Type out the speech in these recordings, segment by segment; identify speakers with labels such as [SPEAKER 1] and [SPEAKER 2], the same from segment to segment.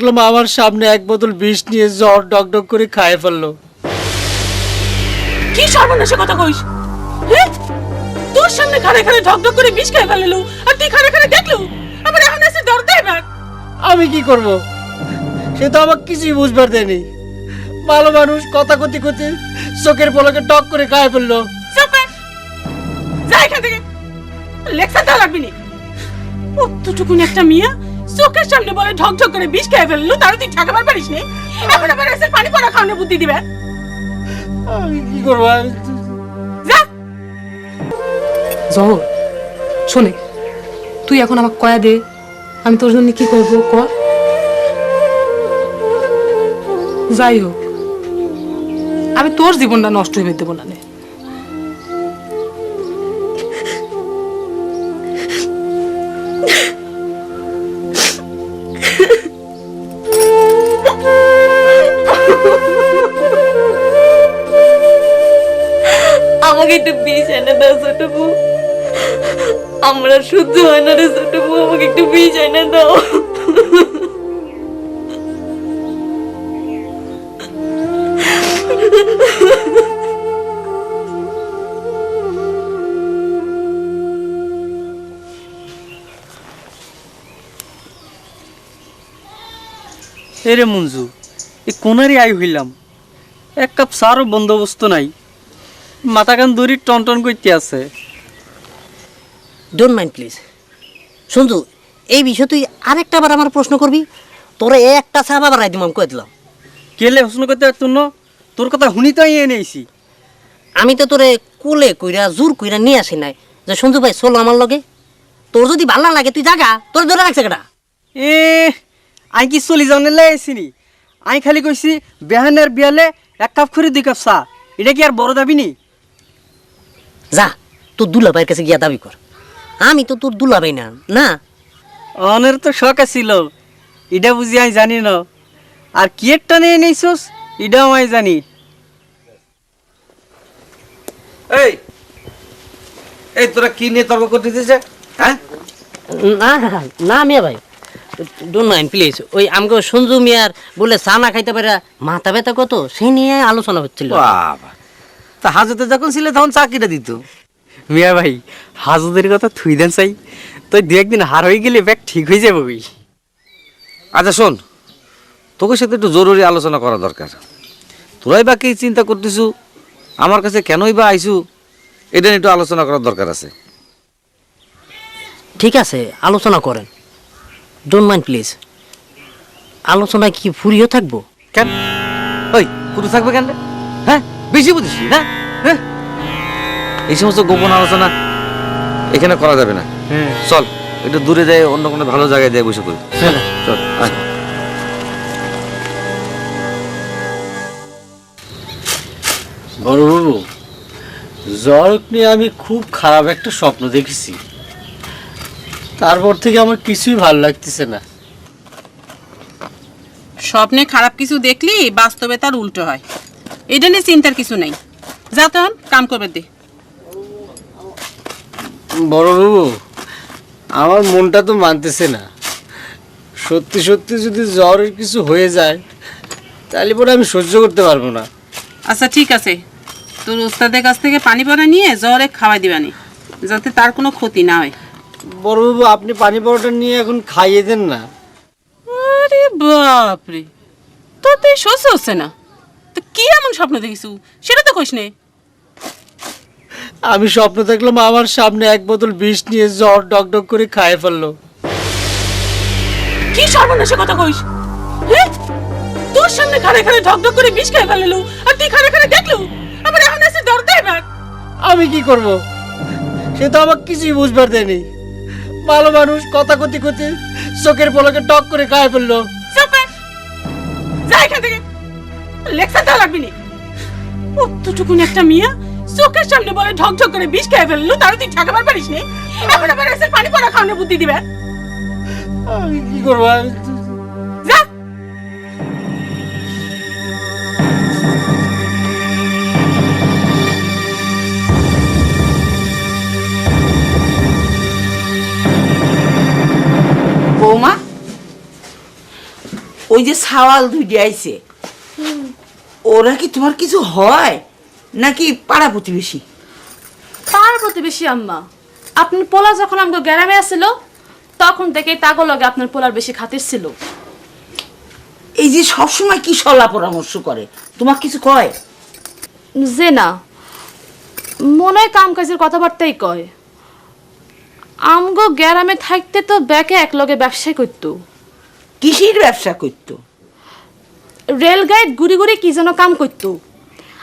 [SPEAKER 1] আমার সামনে এক বোতল বিষ নিয়ে জ্বর ডকডক করে খায় ফেললো।
[SPEAKER 2] কি সর্বনাশে কথা কইস? তোর সামনে খাড়ে খাড়ে ঢকঢক করে বিষ খায় ফেললো, আর তুই খাড়ে খাড়ে দেখলো? আমার এখন এসে ডর দেয় না।
[SPEAKER 1] আমি কি করব? সে তো আমাকে কিছুই বুঝবার দেয়নি। ভালো মানুষ কথা কতি কতি চোখের পলকে টক করে খায় ফেললো।
[SPEAKER 2] যা এখান থেকে, লেকচার দেওয়া লাগবি না। অতটুকুন একটা মিয়া চোখের সামনে বলে ঢকঢক করে বিষ খেয়ে ফেললো, তার তুই ঠেকাবার পারিস নি? এখন আবার এসে পানি পড়া খাওয়ানোর বুদ্ধি দিবে?
[SPEAKER 1] আমি কি করবো?
[SPEAKER 2] যা।
[SPEAKER 3] জহর শোনে, তুই এখন আমাকে কয়া দে, আমি তোর জন্য কি করবো ক। যাই হোক, আমি তোর জীবনটা নষ্ট হয়ে দেবো না।
[SPEAKER 4] আমাকে একটু বিষ এনে দাও ছোট বউ, আমরা সহ্য হয় না রে ছোট বউ, আমাকে একটু বিষ এনে দাও।
[SPEAKER 1] এরে মঞ্জু, এ কোনারই আই হইলাম, এক কাপ চারও বন্দোবস্ত নাই, মাথা কান দড়ি টন টন করতে আছে।
[SPEAKER 5] Don't mind please. সঞ্জু, এই বিষয়ে তুই আরেকটা বার আমার প্রশ্ন করবি, তোরা একটা চা বাবার রাই দিমাম কয়ে দিলাম।
[SPEAKER 1] কেলে প্রশ্ন করতে পারতো না? তোর কথা শুনি তো এনেছি।
[SPEAKER 5] আমি তো তোরে কোলে কইরা জোর কইরা নিয়ে আসি নাই যে সঞ্জু ভাই চলো আমার লগে। তোর যদি ভাল না লাগে তুই জাগা, তোর ধরে রাখছে কেটা?
[SPEAKER 1] এ আই কি চলি যাওনে লাইছিনি? আই খালি কইছি বেহানের বিয়ালে এক কাপ করে 2 কাপ চা, এটা কি আর বড় দাবি নি?
[SPEAKER 5] যা তোর দুলাভাইয়ের কাছে গিয়া দাবি কর। আমি তো তোর দুলাভাই না। না,
[SPEAKER 1] অনের তো শখ আছিল, এটা বুঝি আই জানি না। আর কি একটা নিয়ে নেইছস এটাও আই জানি।
[SPEAKER 6] এই এই তোরা কি নিয়ে তর্ক করতেছিস? হ্যাঁ,
[SPEAKER 5] না না মিয়া ভাই, ডোন্ট মাইন্ড প্লিজ। ওই আমাকে সঞ্জু মিয়ার বলে চা না খাইতে পারে মাথা ব্যথা কত, সেই নিয়ে আলোচনা হচ্ছিল।
[SPEAKER 6] বাবা, তা হাজতে যখন ছিলে তখন চাকরিটা দিত।
[SPEAKER 1] মিয়া ভাই, হাজুদের কথা থুই দেন চাই, তুই 2 একদিন হার হয়ে গেলে ব্যাগ ঠিক হয়ে যাবে। ওই
[SPEAKER 6] আচ্ছা শোন, তোকে সাথে একটু জরুরি আলোচনা করা দরকার। তোরাই বা কি চিন্তা করতেছু, আমার কাছে কেনই বা আইছু, এটা নিয়ে একটু আলোচনা করার দরকার আছে।
[SPEAKER 5] ঠিক আছে, আলোচনা করেন। Don't mind please. আলোচনায় কি ফুরিয়ে থাকবো?
[SPEAKER 6] কেন ওই পুরো থাকবে কেন রে? হ্যাঁ, বেশি বুঝিস না? হ্যাঁ, এই সমস্ত গোপন আলোচনা এখানে করা যাবে না। চল একটু দূরে যাই, অন্য কোনো ভালো জায়গায় যাই বসে করি। চল আয়।
[SPEAKER 1] বড়বাবু, জ্বর নিয়ে আমি খুব খারাপ একটা স্বপ্ন দেখেছি, তারপর থেকে আমার কিছুই ভালো লাগতেছে না।
[SPEAKER 2] স্বপ্নে খারাপ কিছু দেখলি বাস্তবে তার উল্টো হয়, এটা নিয়ে চিন্তার কিছু নাই। যা তখন কাম করবে দে।
[SPEAKER 1] বড়বাবু, আমার মনটা তো মানতেছে না। সত্যি সত্যি যদি জ্বরের কিছু হয়ে যায় তাহলে পরে আমি সহ্য করতে পারবো না।
[SPEAKER 2] আচ্ছা ঠিক আছে, তোর ওস্তাদের কাছ থেকে পানি পড়া নিয়ে জ্বরে খাওয়াই দিবানি, যাতে তার কোনো ক্ষতি না হয়।
[SPEAKER 1] বড়বাবু, আপনি পানি পরোটা নিয়ে এখন খাইয়ে দেন না।
[SPEAKER 2] আরে বাপরে, তোর তো এই সহ্য হচ্ছে না। তো কি এমন স্বপ্ন দেখিস সেটা তো কইস নে।
[SPEAKER 1] আমি স্বপ্ন দেখলাম আমার সামনে এক বোতল বিষ নিয়ে জ্বর ডকডক করে খায় ফেললো।
[SPEAKER 2] কি সর্বনাশে কথা কইস? তোর সামনে খাড়ে খাড়ে ঢকঢক করে বিষ খেয়ে ফেললো, আর তুই খাড়ে খাড়ে দেখলো? আমার এখন এসে ডর দেয় না।
[SPEAKER 1] আমি কি করব? সে তো আমাকে কিছুই বুঝবার দেয়নি। ভালো মানুষ কথা কতি কতি চোখের পলকে টক করে খায় ফেললো।
[SPEAKER 2] যা এখান থেকে, লেকচার দেওয়া লাগবি না। অতটুকুন একটা মিয়া চোখের সামনে বলে ঢকঢক করে বিষ খেয়ে ফেললো, তার তুই ঠেকাবার পারিস নি? এখন আবার এসে পানি পড়া খাওয়ানোর বুদ্ধি দিবে?
[SPEAKER 1] আমি কি করবো?
[SPEAKER 2] যা। বৌমা, ওই যে সাওয়াল দুইটি আইছে, ওরা কি তোমার কিছু হয় নাকি পাড়া প্রতিবেশী?
[SPEAKER 7] পাড়ার প্রতিবেশী আম্মা। আপনার পোলা যখন আমাকে গ্রামে আসছিল তখন থেকে তাগো লগে আপনার পোলার বেশি খাতির ছিল।
[SPEAKER 2] এই যে সবসময় কি সলা পরামর্শ করে, তোমার কিছু কয়?
[SPEAKER 7] যে না, মনে হয় কাম কাজের কথাবার্তাই কয়। আমগো গ্রামে থাকতে তো ব্যাকে এক লগে ব্যবসা করতো,
[SPEAKER 2] কিসের ব্যবসা করতো?
[SPEAKER 7] রেলগাড়ির ঘুরি ঘুরি কি যেন কাম করতো।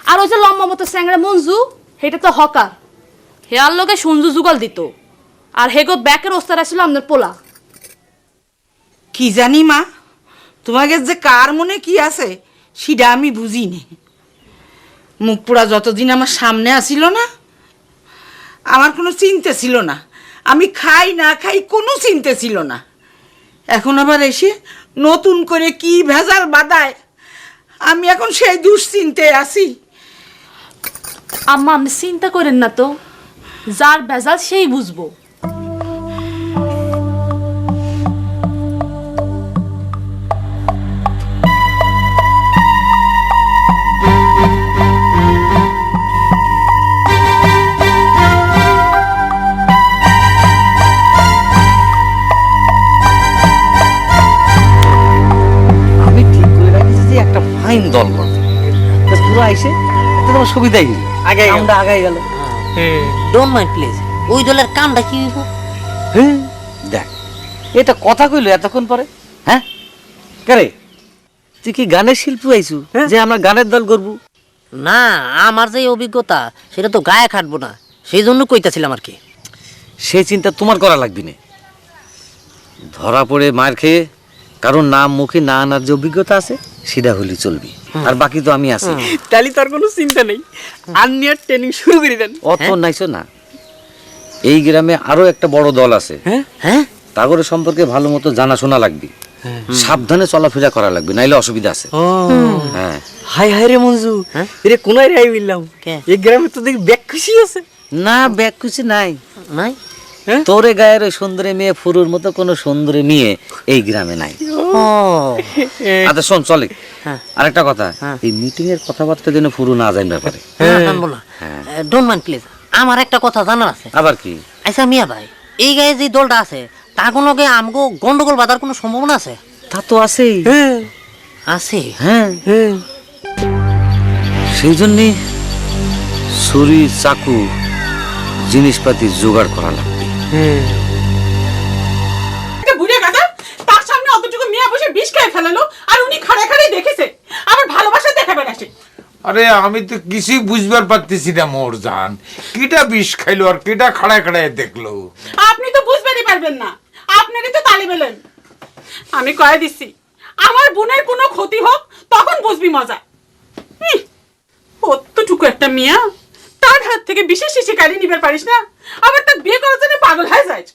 [SPEAKER 7] আর ওই যে লম্বা মতো স্যাংরা মঞ্জু, সেটা তো হকার, হেয়ার লগে সঞ্জু যুগল দিত। আর হেগো ব্যাকের ওস্তাদ আসছিল আপনার পোলা।
[SPEAKER 2] কি জানি মা, তোমাকে যে কার মনে কি আছে সেটা আমি বুঝি নে। মুখ পোড়া যতদিন আমার সামনে আসিল না, আমার কোনো চিন্তা ছিল না। আমি খাই না খাই কোনো চিন্তা ছিল না। এখন আবার এসে নতুন করে কি ভেজাল বাদায়, আমি এখন সেই দুশ্চিন্তায় আছি।
[SPEAKER 7] আম্মা আপনি চিন্তা করেন না তো, যার ভেজাল সেই বুঝবো।
[SPEAKER 6] আমি ঠিক করে রাখছি যে একটা ফাইন দল করবো, তা পুরো আইসে এটা তোমার সুবিধাই হইল, আমরা আগাই গেল।
[SPEAKER 5] ডোন্ট মাইন্ড প্লিজ, ওই দলের কামটা কি হইব?
[SPEAKER 6] হ্যাঁ দেখ, এটা কথা কইলো এতক্ষণ পরে। হ্যাঁ কারে, তুই কি গানের শিল্পী আইছু যে আমরা গানের দল করবো?
[SPEAKER 5] না, আমার যে অভিজ্ঞতা সেটা তো গায়ে খাটবো না, সেই জন্য কইতাছিলাম আর কি।
[SPEAKER 6] সেই চিন্তা তোমার করা লাগবে না। ধরা পড়ে মার খেয়ে কারণ নাম মুখে না আনার যে অভিজ্ঞতা আছে সেটা হলে চলবি, আর বাকি তো আমি আছি।
[SPEAKER 1] তাহলে তার কোনো চিন্তা নেই, আর্নিয়ার ট্রেনিং শুরু করে দেন।
[SPEAKER 6] অত নাইছো না, এই গ্রামে আরো একটা বড় দল আছে।
[SPEAKER 5] হ্যাঁ,
[SPEAKER 6] তাগরে সম্পর্কে ভালো মতো জানাশোনা লাগবে, সাবধানে চলাফেরা করা লাগবে, নাইলে অসুবিধা আছে। হ্যাঁ,
[SPEAKER 1] হাই হাই রে মঞ্জু, এরে কোনায় রে বললাম,
[SPEAKER 5] কে?
[SPEAKER 1] এই গ্রামে তো দেখি ব্যাগ খুশি আছে।
[SPEAKER 6] না ব্যাগ খুশি নাই,
[SPEAKER 5] নাই?
[SPEAKER 6] তোরে গায়ের ওই সুন্দরী মেয়ে ফুরুর মতো কোনো সুন্দরী মেয়ে এই গ্রামে নাই।
[SPEAKER 5] ও
[SPEAKER 6] আচ্ছা শোন, চলে আরেকটা কথা, এই মিটিং এর কথাবার্তা যেন ফুরু না জানতে পারে।
[SPEAKER 5] জানবো না, ডোন্ট মাইন্ড প্লিজ। আমার একটা কথা জানার আছে।
[SPEAKER 6] আবার কি?
[SPEAKER 5] আচ্ছা মিয়া ভাই, এই গায়ে যে দলটা আছে তা কোনো আমগো গন্ডগোল বাঁধার কোনো সম্ভাবনা আছে?
[SPEAKER 6] তা তো আছেই।
[SPEAKER 5] আছে?
[SPEAKER 6] হ্যাঁ, সেই জন্যে ছুরি চাকু জিনিসপাতি জোগাড় করা লাগবে।
[SPEAKER 2] একটা বুড়ে গাদা তার সামনে অতটুকু মেয়ে বসে বিষ খেয়ে ফেলালো, আর উনি খাড়া খাড়াই দেখেছে, আবার ভালোবাসা দেখাবেন আসে।
[SPEAKER 8] আরে আমি তো কিছুই বুঝবার পারতেছি না মোর জান, কিটা বিষ খাইলো আর কিটা খাড়ায় খাড়ায় দেখলো।
[SPEAKER 2] আপনি তো বুঝবেনই পারবেন না, আপনারই তো তালি বেলেন। আমি কয়ে দিচ্ছি, আমার বোনের কোনো ক্ষতি হোক তখন বুঝবি মজা। অতটুকু একটা মিয়া, তার হাত থেকে বিশেষ শিকারি নিবার পারিস না, আবার তার বিয়ে করার জন্য পাগল হয়ে যায়।